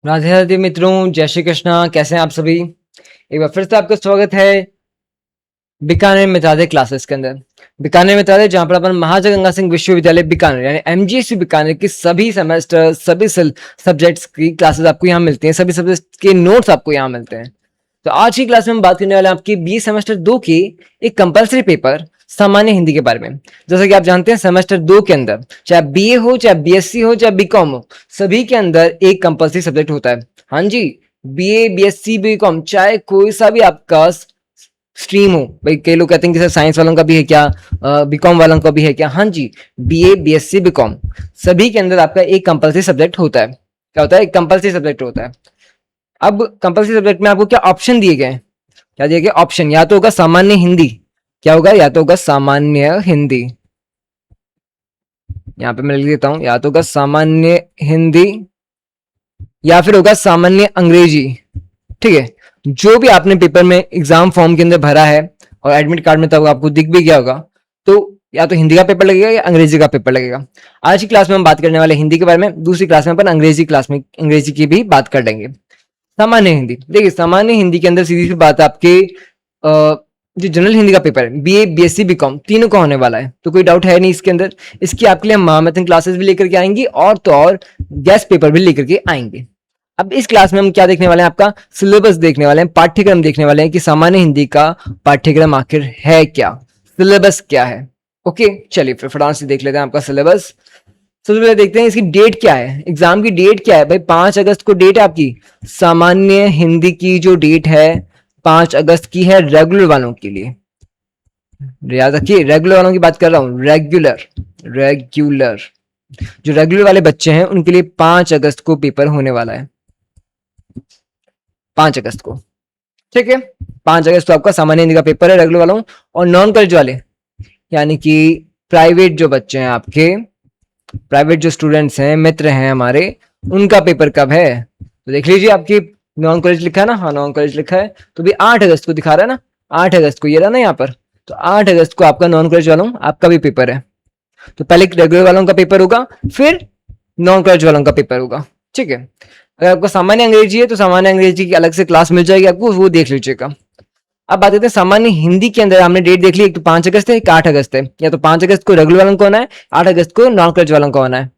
राधे राधे मित्रों, जय श्री कृष्णा। कैसे हैं आप सभी? एक बार फिर से आपका स्वागत है बीकानेर मित्रालय क्लासेस के अंदर। बीकानेर मित्रालय जहां पर अपन महाराजा गंगा सिंह विश्वविद्यालय बीकानेर यानी एमजीएसयू बीकानेर की सभी सेमेस्टर सभी सब्जेक्ट्स की क्लासेस आपको यहाँ मिलती हैं। सभी सब्जेक्ट्स के नोट्स आपको यहाँ मिलते हैं। तो आज की क्लास में हम बात करने वाले हैं आपकी बी सेमेस्टर 2 की एक कंपलसरी पेपर सामान्य हिंदी के बारे में। जैसा कि आप जानते हैं सेमेस्टर 2 के अंदर चाहे बीए हो, चाहे बीएससी हो, चाहे बीकॉम हो, सभी के अंदर एक कंपलसरी सब्जेक्ट होता है। हाँ जी, बीए, बीएससी, बीकॉम चाहे कोई सा भी आपका स्ट्रीम हो। भाई कई लोग कहते हैं कि सर साइंस वालों का भी है क्या, बीकॉम वालों का भी है क्या? हाँ जी, बीए, बीएससी, बीकॉम सभी के अंदर आपका एक कंपलसरी सब्जेक्ट होता है। क्या होता है? एक कंपलसरी सब्जेक्ट होता है। अब कंपलसरी सब्जेक्ट में आपको क्या ऑप्शन दिए गए हैं? क्या दिए गए ऑप्शन? या तो होगा सामान्य हिंदी। क्या होगा? या तो होगा सामान्य हिंदी। यहाँ पे मैं लिख देता हूं, या तो होगा सामान्य हिंदी या फिर होगा सामान्य अंग्रेजी। ठीक है, जो भी आपने पेपर में एग्जाम फॉर्म के अंदर भरा है और एडमिट कार्ड में तब आपको दिख भी गया होगा, तो या तो हिंदी का पेपर लगेगा या अंग्रेजी का पेपर लगेगा। आज की क्लास में हम बात करने वाले हिंदी के बारे में, दूसरी क्लास में अपन अंग्रेजी की भी बात कर लेंगे। सामान्य हिंदी, देखिए सामान्य हिंदी के अंदर सीधी सी बात है आपके जो जनरल हिंदी का पेपर है बीए, बीएससी, बीकॉम तीनों का होने वाला है, तो कोई डाउट है नहीं इसके अंदर। इसकी आपके लिए हम महामैथन क्लासेस भी लेकर के आएंगे और तो और गेस्ट पेपर भी लेकर के आएंगे। अब इस क्लास में हम क्या देखने वाले हैं? आपका सिलेबस देखने वाले हैं, पाठ्यक्रम देखने वाले हैं कि सामान्य हिंदी का पाठ्यक्रम आखिर है क्या, सिलेबस क्या है। ओके, चलिए फिर फटाफट से देख लेते हैं आपका सिलेबस। सबसे पहले देखते हैं इसकी डेट क्या है, एग्जाम की डेट क्या है। भाई 5 अगस्त को डेट है आपकी। सामान्य हिंदी की जो डेट है 5 अगस्त की है रेगुलर वालों के लिए। याद रखिए, रेगुलर वालों की बात कर रहा हूं, रेगुलर रेगुलर जो रेगुलर वाले बच्चे हैं उनके लिए 5 अगस्त को पेपर होने वाला है। 5 अगस्त को, ठीक है। 5 अगस्त को आपका सामान्य हिंदी का पेपर है रेगुलर वालों। और नॉन कॉलेज वाले यानी कि प्राइवेट जो बच्चे हैं आपके, प्राइवेट जो स्टूडेंट्स हैं, मित्र हैं हमारे, उनका पेपर कब है? तो देख लीजिए, आपकी नॉन कॉलेज लिखा है ना, हाँ नॉन कॉलेज लिखा है, तो भी 8 अगस्त को दिखा रहा है ना, 8 अगस्त को ये रहा ना यहाँ पर। तो 8 अगस्त को आपका नॉन कॉलेज वालों आपका भी पेपर है। तो पहले रेगुलर वालों का पेपर होगा, फिर नॉन कॉलेज वालों का पेपर होगा, ठीक है। अगर आपको सामान्य अंग्रेजी है तो सामान्य अंग्रेजी की अलग से क्लास मिल जाएगी आपको, वो देख लीजिएगा। अब बात करते हैं सामान्य हिंदी के अंदर। हमने डेट देख ली, एक तो 5 अगस्त है, एक 8 अगस्त है। या तो 5 अगस्त को रेगुलर वालों को होना है, 8 अगस्त को नॉन कॉलेज वालों को होना है।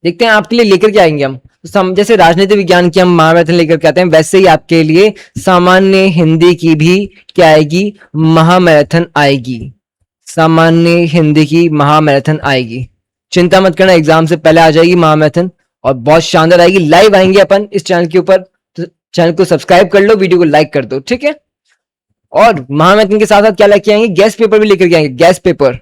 देखते हैं आपके लिए लेकर के आएंगे हम। जैसे राजनीति विज्ञान की हम महामैथन लेकर के आते हैं, वैसे ही आपके लिए सामान्य हिंदी की भी क्या आएगी? महामैथन आएगी। सामान्य हिंदी की महामैथन आएगी। चिंता मत करना, एग्जाम से पहले आ जाएगी महामैथन और बहुत शानदार आएगी। लाइव आएंगे अपन इस चैनल के ऊपर, तो चैनल को सब्सक्राइब कर लो, वीडियो को लाइक कर दो, ठीक है। और महामैथन के साथ साथ क्या लेके आएंगे? गेस्ट पेपर भी लेकर के आएंगे।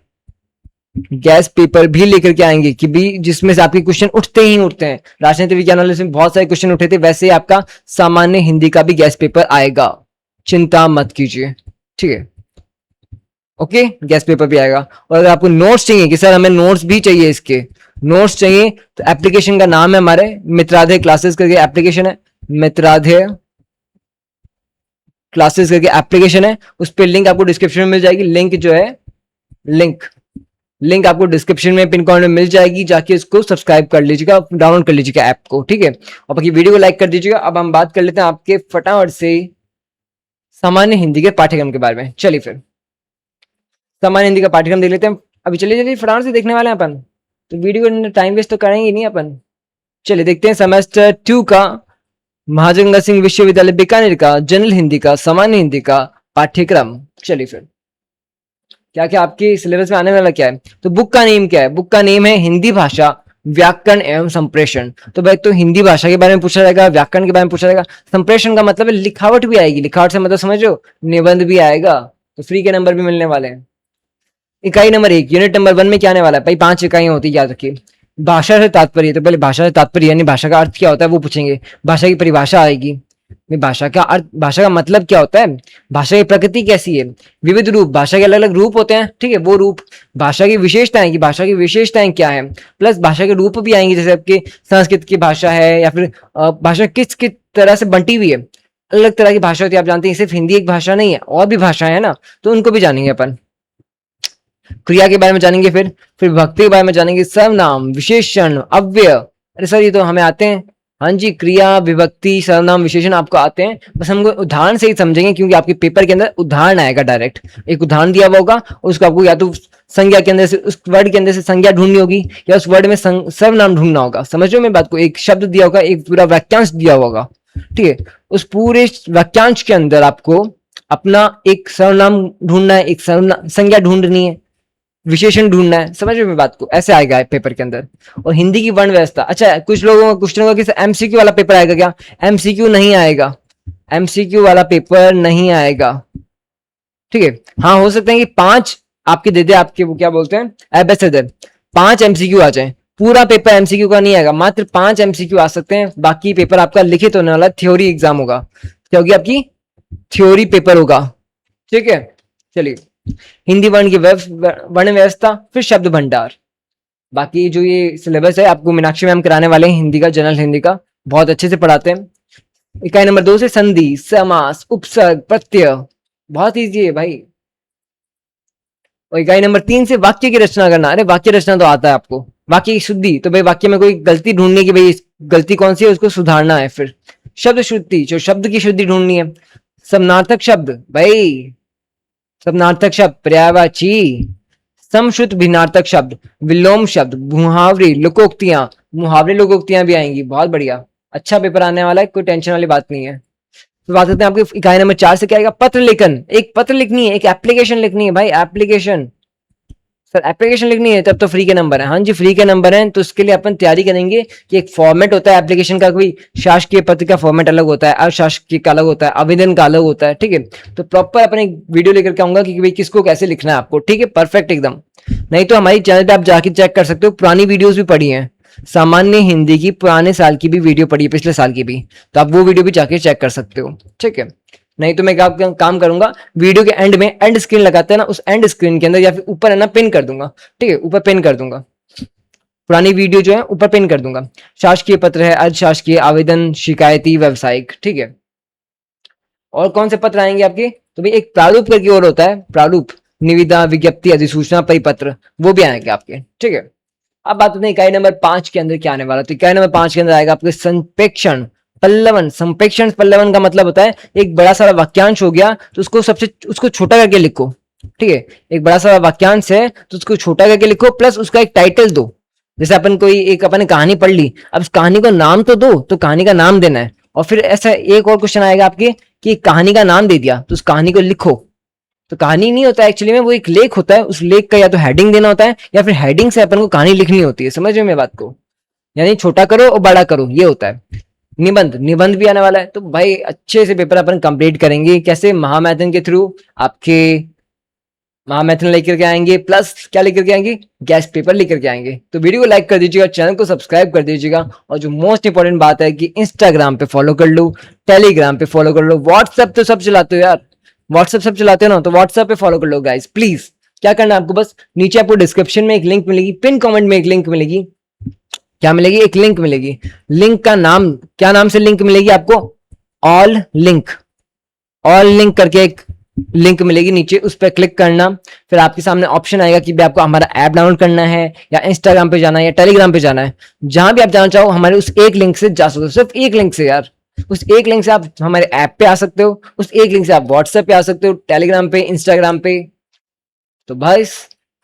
गैस पेपर भी लेकर के आएंगे कि भी जिसमें से आपके क्वेश्चन उठते ही उठते हैं। राजनीति विज्ञान वाले में बहुत सारे क्वेश्चन उठे थे, वैसे ही आपका सामान्य हिंदी का भी गैस पेपर आएगा, चिंता मत कीजिए, ठीक है। ओके, गैस पेपर भी आएगा। और अगर आपको नोट्स चाहिए कि सर हमें नोट्स भी चाहिए, इसके नोट्स चाहिए, तो एप्लीकेशन का नाम है हमारे मित्राधेय क्लासेस करके एप्लीकेशन है, मित्राधेय क्लासेस करके एप्लीकेशन है। उस पर लिंक आपको डिस्क्रिप्शन में मिल जाएगी। लिंक जो है, लिंक आपको डिस्क्रिप्शन में पिन कमेंट में मिल जाएगी, जाके इसको सब्सक्राइब कर लीजिएगा, डाउनलोड कर लीजिएगा ऐप को, ठीक है। और बाकी वीडियो को लाइक कर दीजिएगा। अब हम बात कर लेते हैं आपके फटाफट से सामान्य हिंदी के पाठ्यक्रम के बारे में। चलिए फिर सामान्य हिंदी का पाठ्यक्रम देख लेते हैं अभी। चलिए चलिए फटाफट से देखने वाले हैं अपन, तो वीडियो को टाइम वेस्ट तो करेंगे नहीं अपन। चलिए देखते हैं सेमेस्टर 2 का महाराजा गंगा सिंह विश्वविद्यालय बीकानेर का जनरल हिंदी का सामान्य हिंदी का पाठ्यक्रम। चलिए फिर क्या क्या आपके सिलेबस में आने वाला क्या है। तो बुक का नेम क्या है? बुक का नेम है हिंदी भाषा व्याकरण एवं संप्रेषण। तो भाई तो हिंदी भाषा के बारे में पूछा जाएगा, व्याकरण के बारे में पूछा जाएगा। संप्रेषण का मतलब है लिखावट भी आएगी, लिखावट से मतलब समझ लो निबंध भी आएगा। तो फ्री के नंबर भी मिलने वाले हैं। इकाई नंबर 1 यूनिट नंबर 1 में क्या आने वाला है? भाई 5 इकाइयां होती है, याद रखिए। भाषा से तात्पर्य, तो पहले भाषा से तात्पर्य यानी भाषा का अर्थ क्या होता है वो पूछेंगे। भाषा की परिभाषा आएगी, भाषा का अर्थ, भाषा का मतलब क्या होता है, भाषा की प्रकृति कैसी है, विविध रूप, भाषा के अलग अलग रूप होते हैं, ठीक है, वो रूप, भाषा की विशेषताएं की भाषा की विशेषताएं क्या है, प्लस भाषा के रूप भी आएंगे। जैसे आपके संस्कृत की भाषा है या फिर भाषा किस किस तरह से बंटी हुई है, अलग तरह की भाषा होती है। आप जानते हैं सिर्फ हिंदी एक भाषा नहीं है, और भी भाषाएं है ना, तो उनको भी जानेंगे अपन। क्रिया के बारे में जानेंगे, फिर विभक्ति के बारे में जानेंगे, सर्वनाम, विशेषण, अव्यय। अरे सर ये तो हमें आते हैं, हाँ जी, क्रिया, विभक्ति, सर्वनाम, विशेषण आपको आते हैं, बस हमको उदाहरण से ही समझेंगे क्योंकि आपके पेपर के अंदर उदाहरण आएगा डायरेक्ट। एक उदाहरण दिया हुआ होगा, उसको आपको या तो संज्ञा के अंदर से, उस वर्ड के अंदर से संज्ञा ढूंढनी होगी या उस वर्ड में सर्वनाम ढूंढना होगा। समझ रहे हो मेरी बात को? एक शब्द दिया होगा, एक पूरा वाक्यांश दिया होगा, ठीक है, उस पूरे वाक्यांश के अंदर आपको अपना एक सर्वनाम ढूंढना है, एक सर्वनाम संज्ञा ढूंढनी है, विशेषण ढूंढना है। समझ रहे हो मेरी बात को? ऐसे आएगा पेपर के अंदर। और हिंदी की वर्ण व्यवस्था, अच्छा कुछ लोगों का क्वेश्चन होगा कि एमसीक्यू वाला पेपर आएगा क्या? एमसीक्यू नहीं आएगा, एमसीक्यू वाला पेपर नहीं आएगा, ठीक है। हाँ, हो सकता है कि 5 आपके दे दे, आपके वो क्या बोलते हैं, एबेसेडर, 5 एमसीक्यू आ जाए। पूरा पेपर एमसीक्यू का नहीं आएगा, मात्र 5 एमसीक्यू आ सकते हैं। बाकी पेपर आपका लिखित होने वाला थ्योरी एग्जाम होगा, क्या होगी आपकी? थ्योरी पेपर होगा, ठीक है। चलिए, हिंदी वर्ण की वर्ण व्यवस्था, फिर शब्द भंडार। बाकी जो ये सिलेबस है आपको मीनाक्षी मैम कराने वाले हैं, हिंदी का, जनरल हिंदी का, बहुत अच्छे से पढ़ाते हैं। इकाई नंबर 2 से संधि, समास, उपसर्ग, प्रत्यय, बहुत ईजी है भाई। और इकाई नंबर 3 से वाक्य की रचना करना। अरे वाक्य रचना तो आता है आपको। वाक्य की शुद्धि, तो भाई वाक्य में कोई गलती ढूंढनी है कि भाई गलती कौन सी है, उसको सुधारना है। फिर शब्द शुद्धि, जो शब्द की शुद्धि ढूंढनी है। समानार्थक शब्द, भाई समानार्थक शब्द, पर्यायवाची, समश्रुत भिन्नार्थक शब्द, विलोम शब्द, मुहावरे, लोकोक्तियां, मुहावरे लोकोक्तियां भी आएंगी। बहुत बढ़िया, अच्छा पेपर आने वाला है, कोई टेंशन वाली बात नहीं है। तो बात करते हैं आपकी इकाई नंबर 4 से क्या आएगा? पत्र लेखन। एक पत्र लिखनी है, एक एप्लीकेशन लिखनी है भाई, एप्लीकेशन। सर एप्लीकेशन लिखनी है, तब तो फ्री के नंबर है। हाँ जी, फ्री के नंबर है। तो उसके लिए अपन तैयारी करेंगे कि एक फॉर्मेट होता है एप्लीकेशन का, कोई शासकीय पत्र का फॉर्मेट अलग होता है, अशासकीय का अलग होता है, आवेदन का अलग होता है, ठीक है। तो प्रॉपर अपन एक वीडियो लेकर के आऊंगा कि भाई किसको कैसे लिखना है आपको, ठीक है, परफेक्ट एकदम। नहीं तो हमारी चैनल पे आप जाके चेक कर सकते हो, पुरानी वीडियोस भी पड़ी हैं, सामान्य हिंदी की पुराने साल की भी वीडियो पड़ी है, पिछले साल की भी, तो आप वो वीडियो भी जाके चेक कर सकते हो, ठीक है। नहीं तो मैं काम करूंगा, वीडियो के एंड में एंड स्क्रीन लगाते हैं ना, उस एंड स्क्रीन के अंदर या फिर ऊपर है ना पिन कर दूंगा, ठीक है, ऊपर पिन कर दूंगा, पुरानी वीडियो जो है ऊपर पिन कर दूंगा। शासकीय पत्र है, अर्धशासकीय, आवेदन, शिकायती, व्यवसायिक, ठीक है। और कौन से पत्र आएंगे आपके? तो भाई एक प्रारूप करके और होता है, प्रारूप, निविदा, विज्ञप्ति, अधिसूचना, परिपत्र, वो भी आएंगे आपके, ठीक है। अब बात करते हैं इकाई नंबर 5 के अंदर क्या आने वाला। तो इकाई नंबर 5 के अंदर आएगा आपके संप्रेक्षण, पल्लवन। संप्रेक्षण पल्लवन का मतलब होता है एक बड़ा सारा वाक्यांश हो गया तो उसको छोटा करके लिखो, ठीक है। एक बड़ा सारा वाक्यांश है तो उसको छोटा करके लिखो, प्लस उसका एक टाइटल दो। जैसे अपन कहानी पढ़ ली, अब उस कहानी को नाम तो दो, तो कहानी का नाम देना है। और फिर ऐसा एक और क्वेश्चन आएगा आपके कि कहानी का नाम दे दिया तो उस कहानी को लिखो। तो कहानी नहीं होता एक्चुअली में, वो एक लेख होता है, उस लेख का या तो हेडिंग देना होता है या फिर हेडिंग से अपन को कहानी लिखनी होती है। समझ रहे हो मेरी बात को? यानी छोटा करो और बड़ा करो, ये होता है। निबंध, निबंध भी आने वाला है। तो भाई अच्छे से पेपर अपन कंप्लीट करेंगे, कैसे? महामैथन के थ्रू आपके महामैथन लेकर के आएंगे, प्लस क्या लेकर के आएंगे? गेस्ट पेपर लेकर के आएंगे। तो वीडियो को लाइक कर दीजिएगा, चैनल को सब्सक्राइब कर दीजिएगा, और जो मोस्ट इंपॉर्टेंट बात है कि इंस्टाग्राम पे फॉलो कर लो, टेलीग्राम पे फॉलो कर लो, व्हाट्सएप तो सब चलाते हो यार, व्हाट्सएप सब चलाते हो ना, तो व्हाट्सएप पे फॉलो कर लो गाइस प्लीज। क्या करना है आपको? बस नीचे आपको डिस्क्रिप्शन में एक लिंक मिलेगी, पिन कमेंट में एक लिंक मिलेगी, क्या मिलेगी? एक लिंक मिलेगी। लिंक का नाम क्या, नाम से लिंक मिलेगी आपको? ऑल लिंक, ऑल लिंक करके एक लिंक मिलेगी नीचे, उस पर क्लिक करना। फिर आपके सामने ऑप्शन आएगा कि भाई आपको हमारा ऐप डाउनलोड करना है या इंस्टाग्राम पे जाना है या टेलीग्राम पे जाना है। जहां भी आप जाना चाहो हमारे उस एक लिंक से जा सकते हो, सिर्फ एक लिंक से यार। उस एक लिंक से आप हमारे ऐप पे आ सकते हो, उस एक लिंक से आप व्हाट्सएप पे आ सकते हो, टेलीग्राम पे, इंस्टाग्राम पे। तो भाई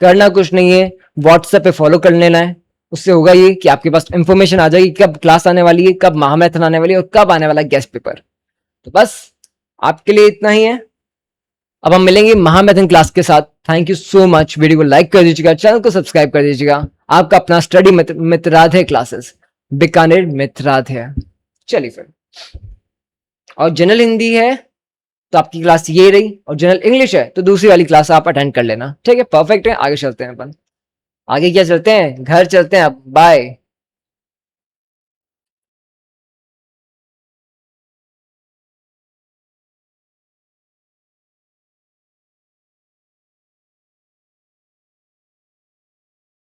करना कुछ नहीं है, व्हाट्सएप पे फॉलो कर लेना है। उससे होगा ये कि आपके पास इंफॉर्मेशन आ जाएगी कब क्लास आने वाली है, कब महामैथन आने वाली है और कब आने वाला है गेस्ट पेपर। तो बस आपके लिए इतना ही है। अब हम मिलेंगे महामैथन क्लास के साथ। Thank you so much. Video को लाइक कर दीजिएगा, चैनल को सब्सक्राइब कर दीजिएगा। आपका अपना स्टडी मित्र राधे क्लासेस, बीकानेर मित्र राधे। चलिए फिर, और जनरल हिंदी है तो आपकी क्लास ये रही, और जनरल इंग्लिश है तो दूसरी वाली क्लास आप अटेंड कर लेना, ठीक है। परफेक्ट है, आगे चलते हैं अपन। आगे क्या चलते हैं? घर चलते हैं अब। बाय।